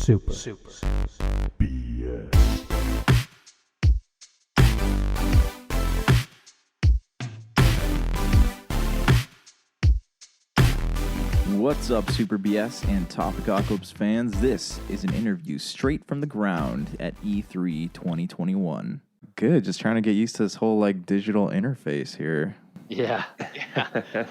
BS. What's up, Super BS and Topicocalypse fans? This is an interview straight from the ground at E3 2021. Good, just trying to get used to this whole digital interface here. Yeah.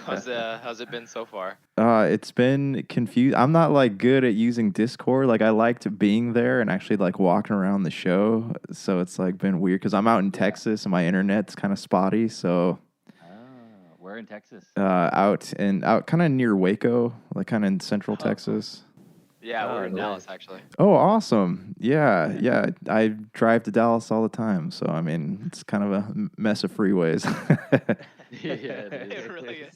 How's it been so far? It's been confused. I'm not good at using Discord. I liked being there and actually walking around the show. So it's been weird because I'm out in Texas and my internet's kind of spotty. So We're in Texas. out kind of near Waco, kind of in central Texas. Yeah, we're in nice. Dallas actually. Oh, awesome. Yeah. I drive to Dallas all the time. So, I mean, it's kind of a mess of freeways. Yeah, It really is.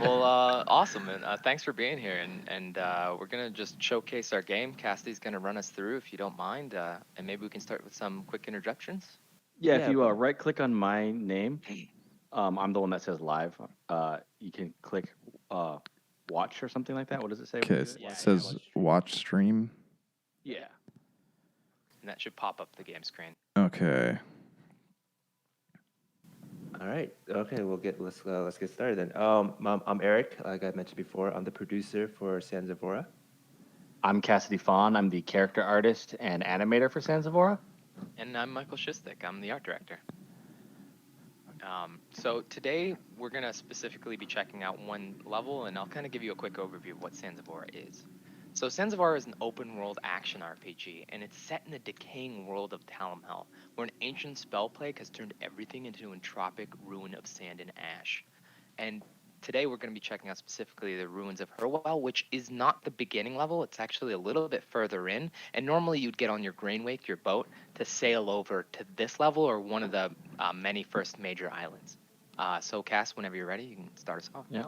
Well, awesome, and thanks for being here. And we're gonna just showcase our game. Cassidy's gonna run us through, if you don't mind, and maybe we can start with some quick introductions. Yeah, if you right click on my name, I'm the one that says live. You can click watch or something like that. What does it say? Okay, it says watch stream. Yeah. And that should pop up the game screen. Okay. All right. Okay. Let's get started then. I'm Eric. Like I mentioned before, I'm the producer for Sands of Aura. I'm Cassidy Fawn. I'm the character artist and animator for Sands of Aura. And I'm Michael Shistik. I'm the art director. So today we're going to specifically be checking out one level, and I'll kind of give you a quick overview of what Sands of Aura is. So Sands of Aura is an open-world action RPG, and it's set in the decaying world of Talimhel, where an ancient spell plague has turned everything into an entropic ruin of sand and ash. And today we're going to be checking out specifically the ruins of Herwell, which is not the beginning level. It's actually a little bit further in. And normally you'd get on your Grainwake, your boat, to sail over to this level or one of the many first major islands. So Cass, whenever you're ready, you can start us off. Yeah.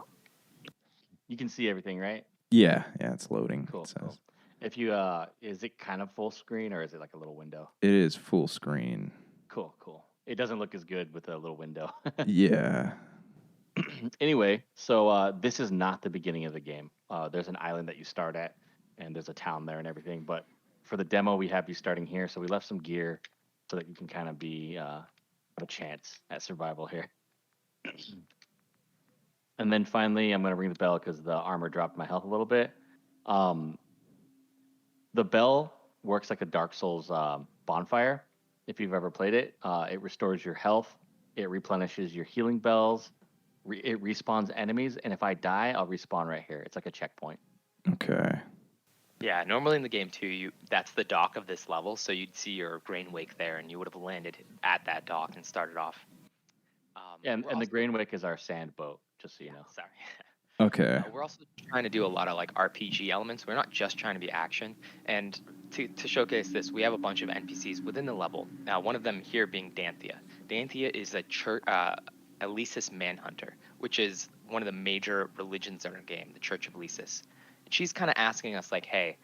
You can see everything, right? Yeah, it's loading. Cool. It says. Cool. If you is it kind of full screen or is it like a little window? It is full screen. Cool. It doesn't look as good with a little window. Yeah. Anyway, so this is not the beginning of the game. There's an island that you start at, and there's a town there and everything. But for the demo, we have you starting here, so we left some gear so that you can kind of be have a chance at survival here. And then finally, I'm going to ring the bell because the armor dropped my health a little bit. The bell works like a Dark Souls bonfire. If you've ever played it, it restores your health. It replenishes your healing bells. It respawns enemies, and if I die, I'll respawn right here. It's like a checkpoint. Okay. Yeah, normally in the game too, that's the dock of this level, so you'd see your Grainwake there, and you would have landed at that dock and started off. And the Grainwake is our sand boat, just so you know. Sorry. Okay. We're also trying to do a lot of RPG elements. We're not just trying to be action. And to showcase this, we have a bunch of NPCs within the level. Now, one of them here being Danthea. Danthea is a Elesis Manhunter, which is one of the major religions in our game, the Church of Elesis. And she's kind of asking us hey,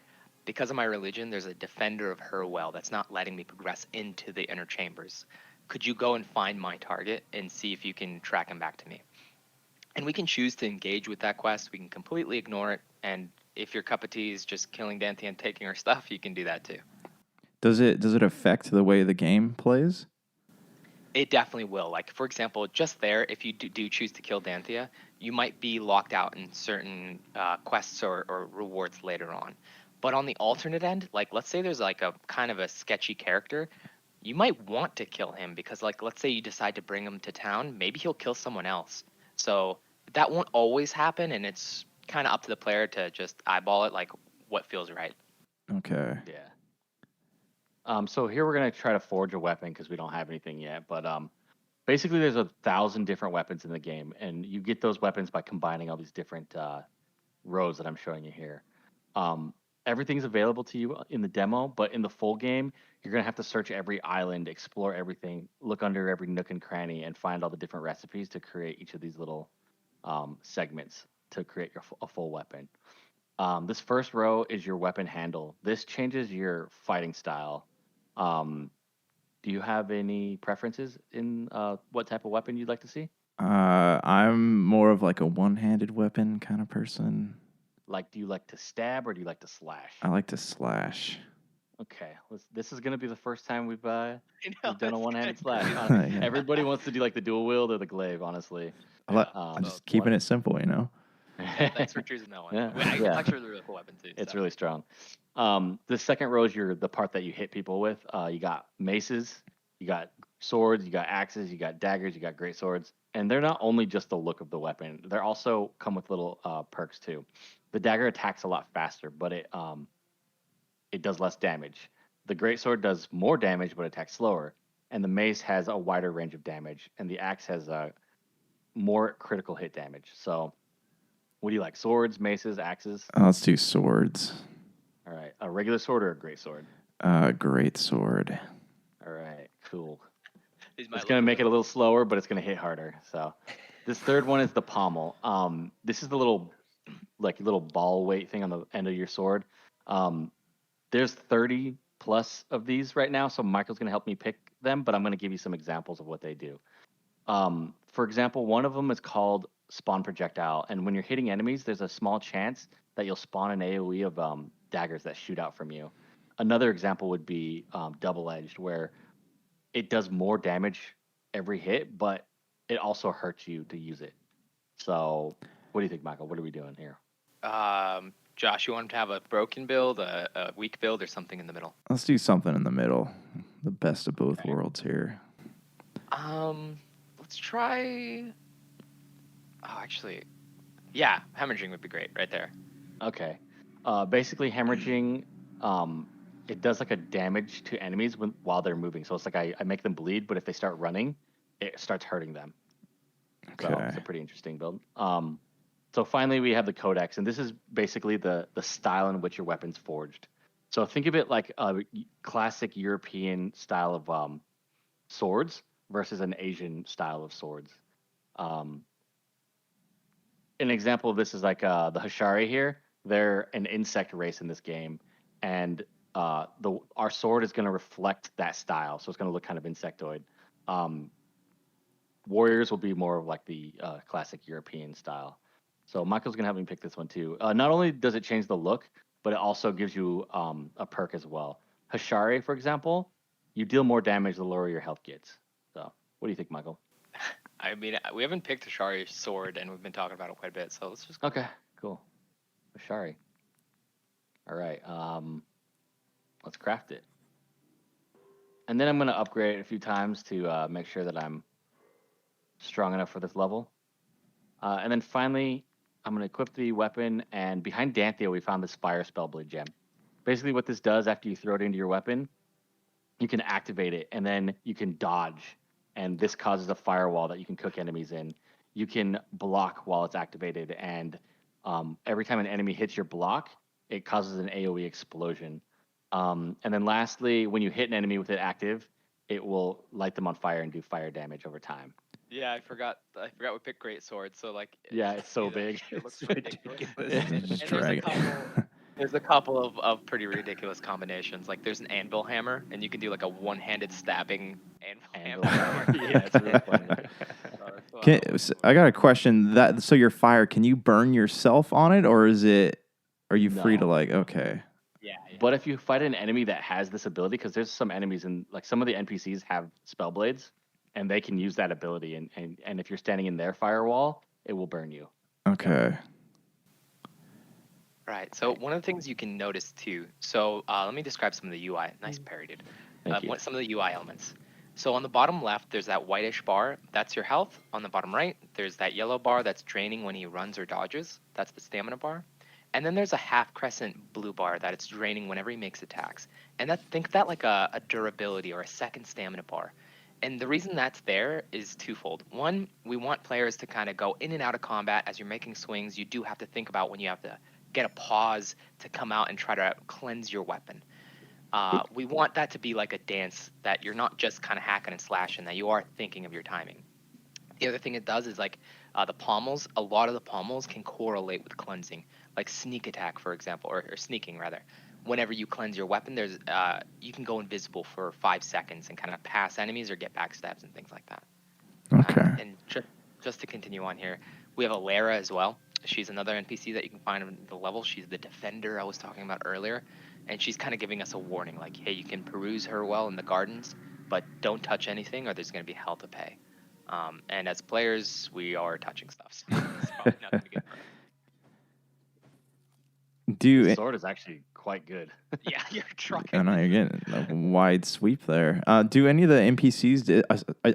because of my religion, there's a defender of Herwell that's not letting me progress into the inner chambers. Could you go and find my target and see if you can track him back to me? And we can choose to engage with that quest. We can completely ignore it. And if your cup of tea is just killing Danthea and taking her stuff, you can do that too. Does it affect the way the game plays? It definitely will. For example, just there, if you do choose to kill Danthea, you might be locked out in certain quests or rewards later on. But on the alternate end, let's say there's a kind of a sketchy character, you might want to kill him because let's say you decide to bring him to town, maybe he'll kill someone else. So that won't always happen, and it's kind of up to the player to just eyeball it what feels right. Okay. Yeah. So here we're going to try to forge a weapon because we don't have anything yet. But basically there's 1,000 different weapons in the game, and you get those weapons by combining all these different rows that I'm showing you here. Everything's available to you in the demo, but in the full game, you're going to have to search every island, explore everything, look under every nook and cranny, and find all the different recipes to create each of these little segments to create a full weapon. This first row is your weapon handle. This changes your fighting style. Do you have any preferences in what type of weapon you'd like to see? I'm more of a one-handed weapon kind of person. Like, do you like to stab or do you like to slash? I like to slash. Okay, this is gonna be the first time we've done it's a one-handed gonna slash. be- Yeah. Everybody wants to do like the dual wield or the glaive, honestly. I'm just keeping it simple, you know. Yeah, thanks for choosing that one. Yeah, It's yeah. actually a really cool weapon too. It's so. really strong. The second row is the part that you hit people with. You got maces, you got swords, you got axes, you got daggers, you got great swords, and they're not only just the look of the weapon. They're also come with little perks too. The dagger attacks a lot faster, but it does less damage. The great sword does more damage but attacks slower, and the mace has a wider range of damage, and the axe has a more critical hit damage. So, what do you like? Swords, maces, axes? Let's do swords. All right, a regular sword or a great sword? Great sword. All right, cool. These might It's look gonna make it a little slower, but it's gonna hit harder. So, this third one is the pommel. This is the little ball weight thing on the end of your sword. There's 30 plus of these right now, so Michael's gonna help me pick them, but I'm gonna give you some examples of what they do. For example, one of them is called spawn projectile, and when you're hitting enemies, there's a small chance that you'll spawn an AOE of daggers that shoot out from you. Another example would be double-edged, where it does more damage every hit, but it also hurts you to use it. So, what do you think, Michael? What are we doing here? Josh, you want to have a broken build, a weak build, or something in the middle? Let's do something in the middle. The best of both Okay. worlds here. Let's try. Oh, actually, yeah, hemorrhaging would be great right there. Okay. Basically, hemorrhaging, it does like a damage to enemies while they're moving. So it's like I make them bleed, but if they start running, it starts hurting them. So it's Okay. a pretty interesting build. So finally, we have the codex, and this is basically the style in which your weapon's forged. So think of it like a classic European style of swords versus an Asian style of swords. Um, an example of this is like the Hashari here. They're an insect race in this game, and our sword is going to reflect that style, so it's going to look kind of insectoid. Warriors will be more of like the classic European style. So Michael's going to help me pick this one too. Not only does it change the look, but it also gives you a perk as well. Hashari, for example, you deal more damage the lower your health gets. So what do you think, Michael? I mean, we haven't picked Hashari's sword, and we've been talking about it quite a bit, so let's just go. Okay, cool. Hashari. All right, let's craft it. And then I'm going to upgrade it a few times to make sure that I'm strong enough for this level. And then finally, I'm going to equip the weapon, and behind Danthea, we found this Fire Spellblade gem. Basically, what this does after you throw it into your weapon, you can activate it, and then you can dodge, and this causes a firewall that you can cook enemies in. You can block while it's activated, and every time an enemy hits your block, it causes an AoE explosion. And then lastly, when you hit an enemy with it active, it will light them on fire and do fire damage over time. Yeah, I forgot we picked great sword, so like. Yeah, it's so big. It looks It's ridiculous. ridiculous. And Just there's a drag it. couple. There's a couple of pretty ridiculous combinations. Like there's an anvil hammer, and you can do like a one-handed stabbing anvil hammer. Yeah, it's really funny. I got a question. So your fire, can you burn yourself on it, or are you free to No. like? Okay. Yeah. But if you fight an enemy that has this ability, because there's some enemies in like some of the NPCs have spell blades, and they can use that ability, and if you're standing in their firewall, it will burn you. Okay. Right. So one of the things you can notice too. So let me describe some of the UI. Nice parry, dude. Thank you. Some of the UI elements. So on the bottom left, there's that whitish bar. That's your health. On the bottom right, there's that yellow bar that's draining when he runs or dodges. That's the stamina bar. And then there's a half crescent blue bar that it's draining whenever he makes attacks. And think of that like a durability or a second stamina bar. And the reason that's there is twofold. One, we want players to kind of go in and out of combat as you're making swings. You do have to think about when you have to get a pause to come out and try to cleanse your weapon. We want that to be like a dance, that you're not just kind of hacking and slashing, that you are thinking of your timing. The other thing it does is like the pommels, a lot of the pommels can correlate with cleansing, like sneak attack, for example, or sneaking rather. Whenever you cleanse your weapon, there's you can go invisible for 5 seconds and kind of pass enemies or get backstabs and things like that. Okay. And just to continue on here, we have a Lara as well. She's another NPC that you can find in the level. She's the defender I was talking about earlier, and she's kind of giving us a warning, like, hey, you can peruse her well in the gardens, but don't touch anything, or there's going to be hell to pay. And as players, we are touching stuff, so it's probably not going to be good for us. The sword is actually quite good. Yeah, you're trucking. I know you're getting a wide sweep there. Do any of the NPCs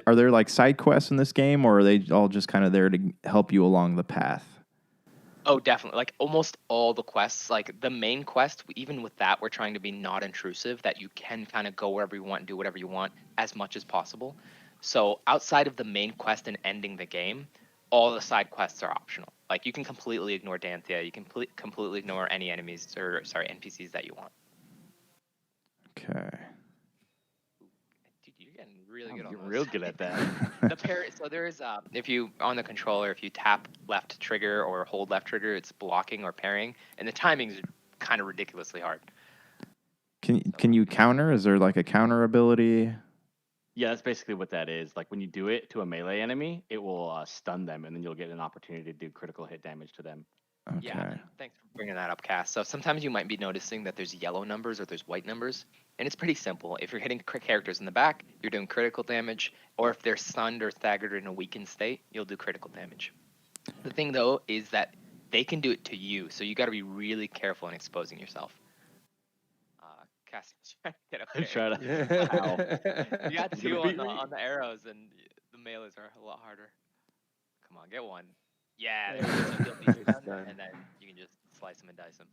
are there like side quests in this game, or are they all just kind of there to help you along the path? Oh, definitely. Like almost all the quests, like the main quest, even with that, we're trying to be not intrusive, that you can kind of go wherever you want and do whatever you want as much as possible. So outside of the main quest and ending the game, all the side quests are optional. Like you can completely ignore Danthea. You can completely ignore any enemies or NPCs that you want. Okay. Dude, you're getting really good on You're those. real good at that. So there is if you on the controller, if you tap left trigger or hold left trigger, it's blocking or parrying, and the timing is kind of ridiculously hard. Can you counter? Is there like a counter ability? Yeah, that's basically what that is. Like when you do it to a melee enemy, it will stun them, and then you'll get an opportunity to do critical hit damage to them. Okay. Yeah, thanks for bringing that up, Cass. So sometimes you might be noticing that there's yellow numbers or there's white numbers, and it's pretty simple. If you're hitting characters in the back, you're doing critical damage, or if they're stunned or staggered or in a weakened state, you'll do critical damage. The thing, though, is that they can do it to you, so you got to be really careful in exposing yourself. Cass, trying to get up there. Try to. You got two on the arrows, and the melees are a lot harder. Come on, get one. Yeah, there you go. So you'll be done, and then you can just slice them and dice them.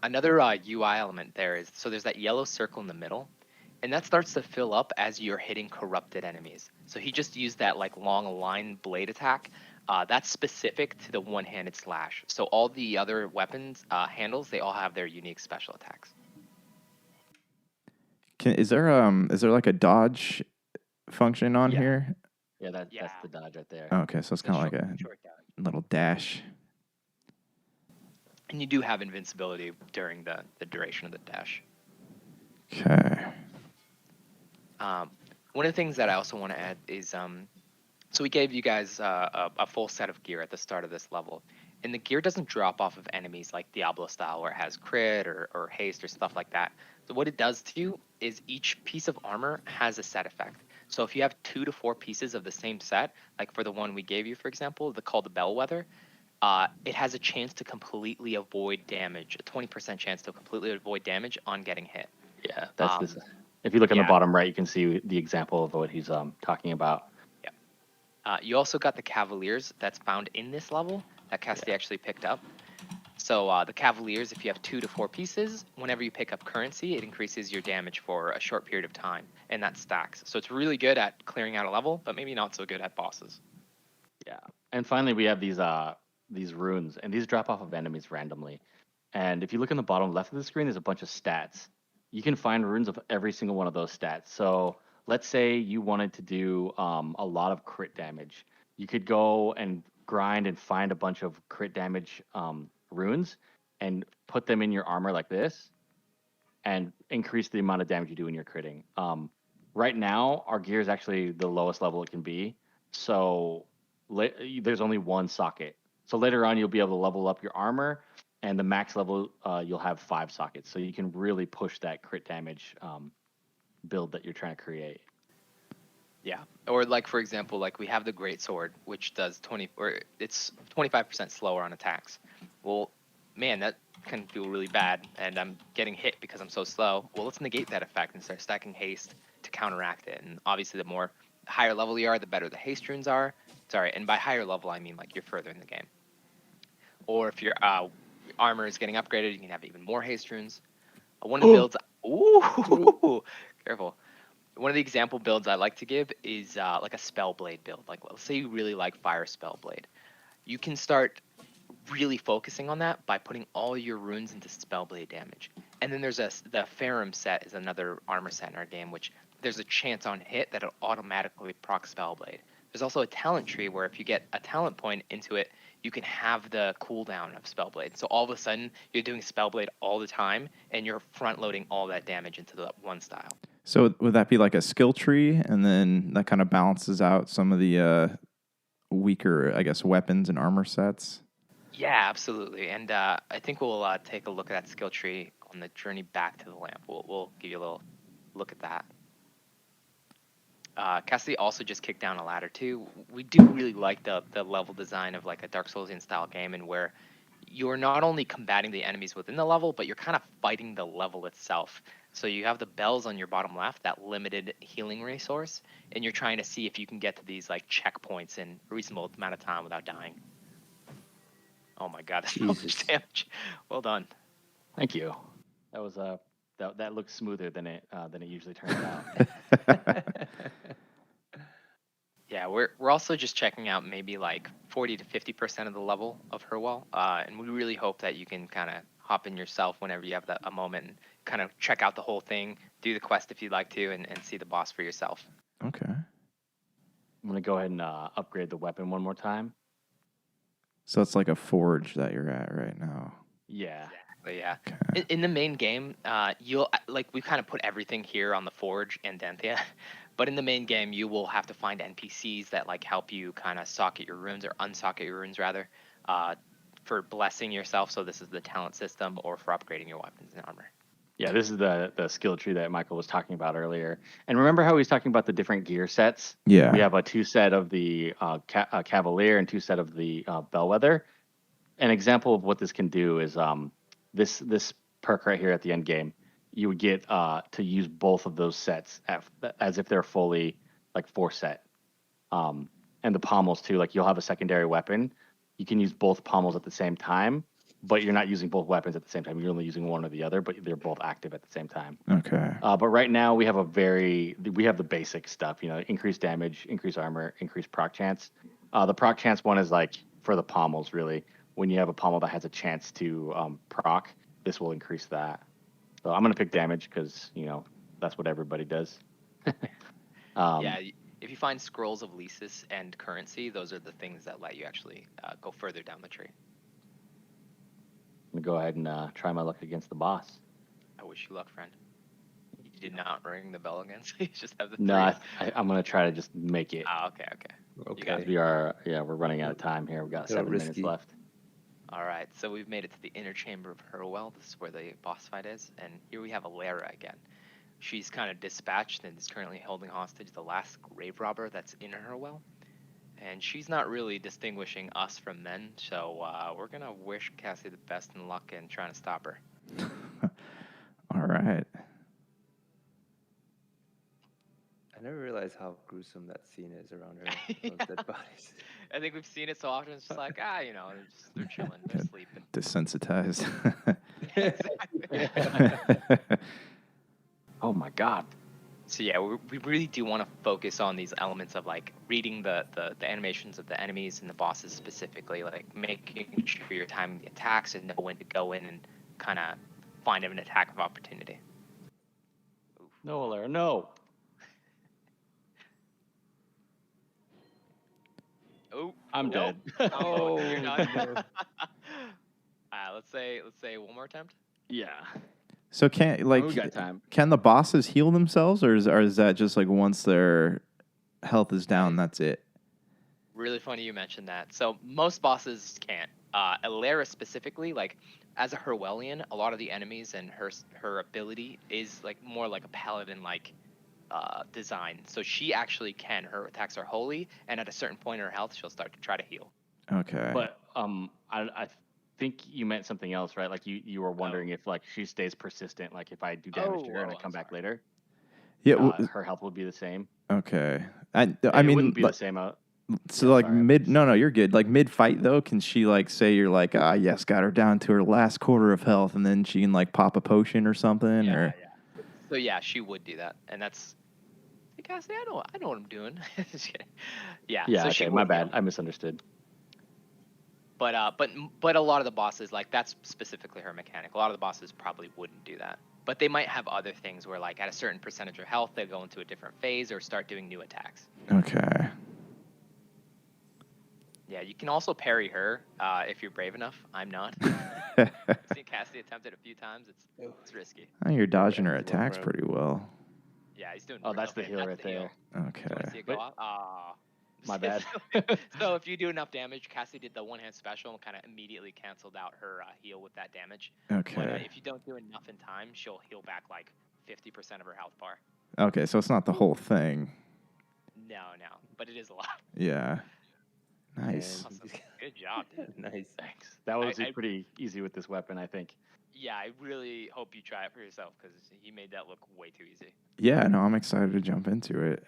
Another UI element there is, so there's that yellow circle in the middle, and that starts to fill up as you're hitting corrupted enemies. So he just used that like long line blade attack. That's specific to the one-handed slash. So all the other weapons handles, they all have their unique special attacks. Is there like a dodge function on here? Yeah, that's the dodge right there. Okay, so it's kind of like a little dash. And you do have invincibility during the duration of the dash. Okay. One of the things that I also want to add is, so we gave you guys a full set of gear at the start of this level. And the gear doesn't drop off of enemies like Diablo style where it has crit or haste or stuff like that. So what it does to you is each piece of armor has a set effect. So if you have 2 to 4 pieces of the same set, like for the one we gave you, for example, called the Bellwether, it has a chance to completely avoid damage, a 20% chance to completely avoid damage on getting hit. Yeah, that's this. If you look in the bottom right, you can see the example of what he's talking about. Yeah. You also got the Cavaliers that's found in this level that Cassie actually picked up. So the Cavaliers, if you have 2 to 4 pieces, whenever you pick up currency, it increases your damage for a short period of time, and that stacks. So it's really good at clearing out a level, but maybe not so good at bosses. Yeah. And finally, we have these runes, and these drop off of enemies randomly. And if you look in the bottom left of the screen, there's a bunch of stats. You can find runes of every single one of those stats. So let's say you wanted to do a lot of crit damage. You could go and grind and find a bunch of crit damage runes and put them in your armor like this and increase the amount of damage you do in your critting. Right now, our gear is actually the lowest level it can be. So there's only 1 socket. So later on, you'll be able to level up your armor, and the max level, you'll have 5 sockets. So you can really push that crit damage build that you're trying to create. Yeah. Or like, for example, like we have the Great Sword, which does it's 25% slower on attacks. Well, man, that can feel really bad, and I'm getting hit because I'm so slow. Well, let's negate that effect and start stacking haste to counteract it. And obviously, the higher level you are, the better the haste runes are. Sorry, and by higher level, I mean like you're further in the game. Or if your armor is getting upgraded, you can have even more haste runes. One of the builds... Ooh! Careful. One of the example builds I like to give is like a Spellblade build. Like, let's say you really like Fire Spellblade. You can start really focusing on that by putting all your runes into Spellblade damage. And then there's the Ferrum set is another armor set in our game, which there's a chance on hit that it'll automatically proc Spellblade. There's also a talent tree where if you get a talent point into it, you can have the cooldown of Spellblade. So all of a sudden, you're doing Spellblade all the time, and you're front-loading all that damage into the one style. So would that be like a skill tree, and then that kind of balances out some of the weaker, I guess, weapons and armor sets. Yeah, absolutely. And I think we'll take a look at that skill tree on the journey back to the lamp. We'll give you a little look at that. Cassidy also just kicked down a ladder too. We do really like the level design of like a Dark Soulsian style game, and where you're not only combating the enemies within the level, but you're kind of fighting the level itself. So you have the bells on your bottom left, that limited healing resource, and you're trying to see if you can get to these like checkpoints in a reasonable amount of time without dying. Oh my god, that's so much Jesus. damage. Well done. Thank you. That was that looks smoother than it usually turns out. Yeah, we're also just checking out maybe like 40 to 50% of the level of Herwell, and we really hope that you can kind of hop in yourself whenever you have a moment and kind of check out the whole thing, do the quest if you'd like to, and see the boss for yourself. Okay. I'm gonna go ahead and upgrade the weapon one more time. So it's like a forge that you're at right now. Yeah. But yeah, Okay. in the main game, you'll like we kind of put everything here on the forge and Danthea, but in the main game you will have to find NPCs that like help you kind of socket your runes or unsocket your runes rather, for blessing yourself. So this is the talent system, or for upgrading your weapons and armor. Yeah, this is the skill tree that Michael was talking about earlier. And remember how he was talking about the different gear sets? Yeah. We have a 2 set of the Cavalier and 2 set of the Bellwether. An example of what this can do is this perk right here at the end game. You would get to use both of those sets as if they're fully like 4 set. And the pommels too. Like you'll have a secondary weapon. You can use both pommels at the same time, but you're not using both weapons at the same time. You're only using one or the other, but they're both active at the same time. Okay. But right now we have the basic stuff, increased damage, increased armor, increased proc chance. The proc chance one is like for the pommels, really. When you have a pommel that has a chance to proc, this will increase that. So I'm going to pick damage because, that's what everybody does. Yeah, if you find scrolls of Lysis and currency, those are the things that let you actually go further down the tree. I'm going to go ahead and try my luck against the boss. I wish you luck, friend. You did not ring the bell against. You just have the No, three. I'm going to try to just make it. Okay. Okay. We're running out of time here. We've got Little 7 minutes risky. left. All right, so we've made it to the inner chamber of Herwell. This is where the boss fight is, and here we have Alara again. She's kind of dispatched and is currently holding hostage the last grave robber that's in Herwell, and she's not really distinguishing us from men. So we're gonna wish Cassie the best in luck in trying to stop her. All right. I never realized how gruesome that scene is around her. Those dead bodies. I think we've seen it so often. It's just like they're chilling, they're sleeping. Desensitized. Oh my God. So yeah, we really do want to focus on these elements of like reading the animations of the enemies and the bosses specifically, like making sure you're timing the attacks and know when to go in and kind of find an attack of opportunity. No, Alara, no. Oh, I'm nope. dead. Oh, you're Oh, not. no. Let's say one more attempt. Yeah. So We got time. can the bosses heal themselves, or is that just like once their health is down, that's it? Really funny you mentioned that. So most bosses can't. Alara specifically, like as a Herwellian, a lot of the enemies and her ability is like more like a paladin like design. So she actually can. Her attacks are holy, and at a certain point in her health, she'll start to try to heal. Okay. But I think you meant something else, right? Like you were wondering if like she stays persistent, like if I do damage to her and I I'm come back sorry. later, yeah. her health would be the same. Okay. I It mean, wouldn't be like, the same. so yeah, like sorry. mid. No, you're good. Like mid fight though, can she like say you're like yes, got her down to her last quarter of health, and then she can like pop a potion or something, Yeah, or yeah. So yeah, she would do that, and that's. Cassie, I know what I'm doing. Yeah. Yeah. So Okay. she My would bad. heal. I misunderstood. But a lot of the bosses, like that's specifically her mechanic. A lot of the bosses probably wouldn't do that. But they might have other things where like at a certain percentage of health, they go into a different phase or start doing new attacks. okay. Yeah, you can also parry her if you're brave enough. I'm not. I've seen Cassidy attempt it a few times. It's risky. You're dodging her Yeah, it's attacks rough. pretty well. Yeah, he's doing. Oh, that's the okay, heal right the heal. there. Okay. Do you want to see it go off? My bad. So if you do enough damage, Cassie did the one-hand special and kind of immediately canceled out her heal with that damage. Okay. But if you don't do enough in time, she'll heal back like 50% of her health bar. Okay, so it's not the whole thing. No, but it is a lot. Yeah. Nice. And- Awesome. Good job, dude. Nice. Thanks. That was I- pretty easy with this weapon, I think. Yeah, I really hope you try it for yourself because he made that look way too easy. Yeah, no, I'm excited to jump into it.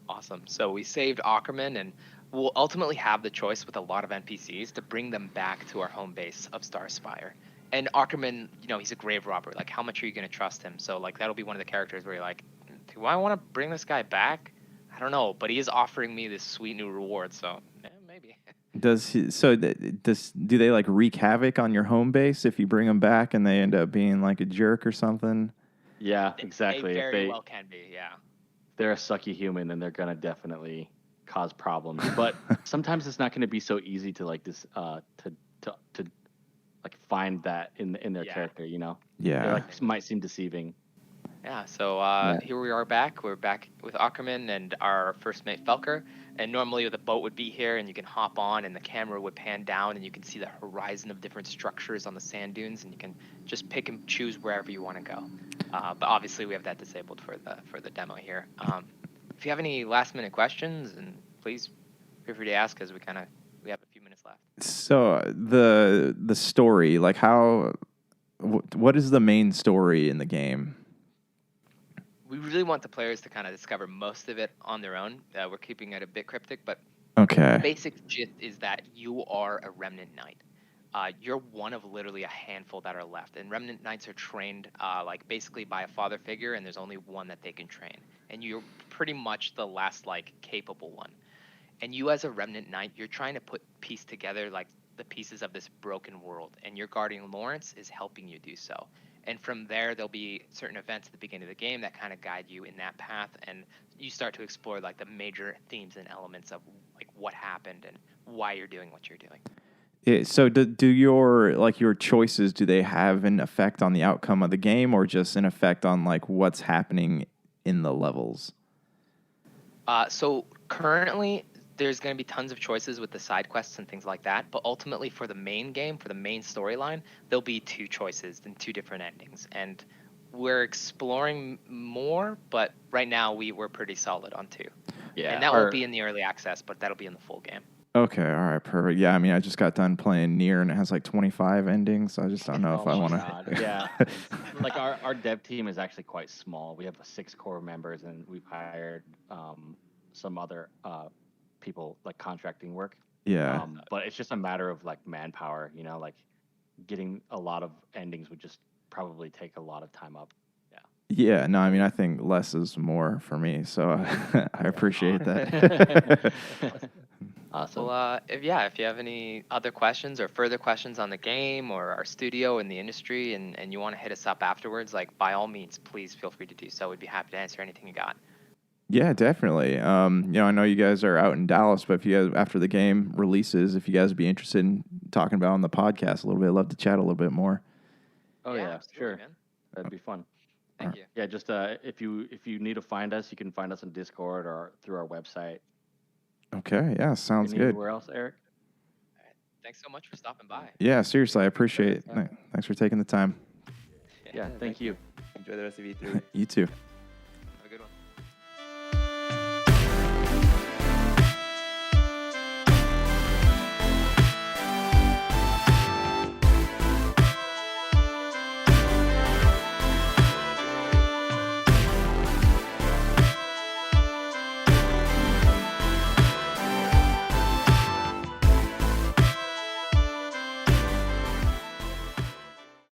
Awesome. So we saved Ackerman, and we'll ultimately have the choice with a lot of NPCs to bring them back to our home base of Starspire. And Ackerman, he's a grave robber. Like, how much are you going to trust him? So, like, that'll be one of the characters where you're like, do I want to bring this guy back? I don't know, but he is offering me this sweet new reward, so maybe. Do they like wreak havoc on your home base if you bring them back and they end up being like a jerk or something? Yeah, exactly. They If very well can be, yeah. they're a sucky human, then they're gonna definitely cause problems. But sometimes it's not gonna be so easy to like this to like find that in their Yeah. character. Yeah. They like might seem deceiving. Yeah, so here we are back. We're back with Ackerman and our first mate Felker. And normally the boat would be here and you can hop on and the camera would pan down and you can see the horizon of different structures on the sand dunes and you can just pick and choose wherever you want to go. But obviously we have that disabled for the demo here. If you have any last minute questions, and please feel free to ask because we have a few minutes left. So the story, like what is the main story in the game? We really want the players to kind of discover most of it on their own. We're keeping it a bit cryptic, but Okay. basic gist is that you are a Remnant Knight. You're one of literally a handful that are left, and Remnant Knights are trained like basically by a father figure, and there's only one that they can train, and you're pretty much the last like capable one. And you as a Remnant Knight, you're trying to piece together like the pieces of this broken world, and your guardian Lawrence is helping you do so. And from there, there'll be certain events at the beginning of the game that kind of guide you in that path, and you start to explore like the major themes and elements of like what happened and why you're doing what you're doing. So do your choices, do they have an effect on the outcome of the game or just an effect on like what's happening in the levels? So currently, there's going to be tons of choices with the side quests and things like that. But ultimately, for the main game, for the main storyline, there'll be two choices and two different endings. And we're exploring more, but right now we're pretty solid on two. Yeah, And that won't be in the early access, but that'll be in the full game. Okay, all right, perfect. Yeah, I mean, I just got done playing Nier, and it has like 25 endings, so I just don't know if I want to. Yeah, like our dev team is actually quite small. We have 6 core members, and we've hired some other people like contracting work. Yeah. But it's just a matter of like manpower. Like getting a lot of endings would just probably take a lot of time up. Yeah, no, I mean, I think less is more for me, so I appreciate that. Awesome. Well, if you have any other questions or further questions on the game or our studio and the industry, and you want to hit us up afterwards, like by all means, please feel free to do so. We'd be happy to answer anything you got. Yeah, definitely. I know you guys are out in Dallas, but if you guys, after the game releases, if you guys would be interested in talking about it on the podcast a little bit, I'd love to chat a little bit more. Oh yeah, absolutely, sure. man. That'd be fun. Thank you. Yeah, just if you need to find us, you can find us on Discord or through our website. Okay, yeah, sounds good. Anywhere else, Eric? All right. Thanks so much for stopping by. Yeah, seriously, I appreciate it. Thanks for taking the time. Yeah, thank you. Enjoy the rest of E3. You too.